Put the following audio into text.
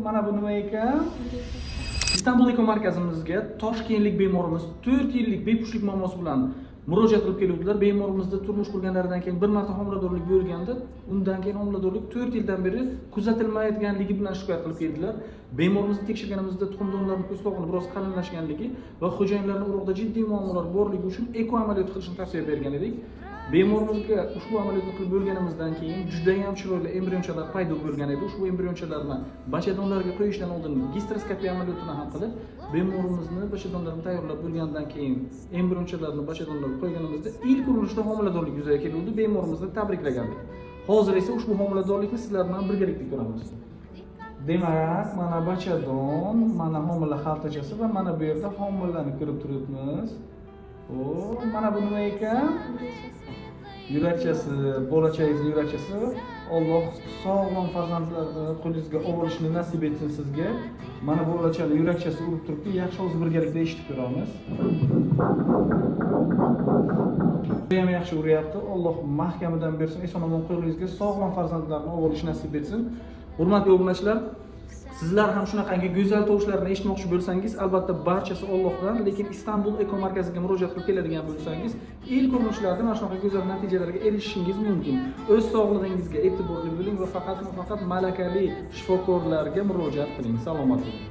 Mana bu nima ekan? Istanbul Eko markazimizga toshkentlik bemorimiz 4 yillik bepushtlik muammosi bilan murojaat qilib keluvdilar. Bemorimizda turmush qurganlaridan keyin bir marta homiladorlik bo'lganda, undan keyin homiladorlik 4 yildan beri kuzatilmayotganligi bilan shikoyat qilib keldilar. Bemorimizni tekshirganimizda tuxum donalarining po'stlog'ini biroz qalinlashganligi va xo'jayinlarning urug'ida jiddiy muammolar borligi uchun eko amaliyot qilishni tavsiya bergan edik. Bemorimizga ushbu amaliyotni qilib bo'lganimizdan keyin juda ham chiroyli embrionchalar paydo bo'lgan edi. Ushbu embrionchalarni bachadonlarga qo'yishdan oldin gastroskopiya amaliyotini ham qilib, bemorimizni bachadonlarini tayyorlab bo'lgandan keyin embrionchalarni bachadonlarga qo'yganimizda ilk urinishda homiladorlik yuzaga keldi. Bemorimizni tabriklagandik. Hozir esa ushbu homiladorlikni sizlar bilan birgalikda ko'ramiz. Demak, mana bachadon, mana homila xaltachasi va mana bu yerda homilani ko'rib turibmiz. Mana bu nima ekan? Yurakchasi, bo'lajagingizning yurakchasi. Alloh sog'lom farzandlarni qo'lingizga olishni nasib etsin sizga. Mana bu bo'lajagning yurakchasi urib turibdi. Yaxshi hozir birgalikda eshitib ko'ramiz. Ham yaxshi uryapti. Alloh mahkamidan bersin. Eson-omon qo'lingizga sog'lom farzandlarni olishni nasib etsin. Hurmatli obunachilar, sizlar ham shunaqangi go'zal tovushlarni eshitmoqchi bo'lsangiz, albatta barchasi Allohdan, lekin Istanbul Eko markaziga murojaat qilib keladigan bo'lsangiz, ilk urinishlarda mana shunaqa go'zal natijalarga erishishingiz mumkin. O'z sog'lig'ingizga e'tiborli bo'ling va faqat malakali shifokorlarga murojaat qiling. Salomat bo'ling.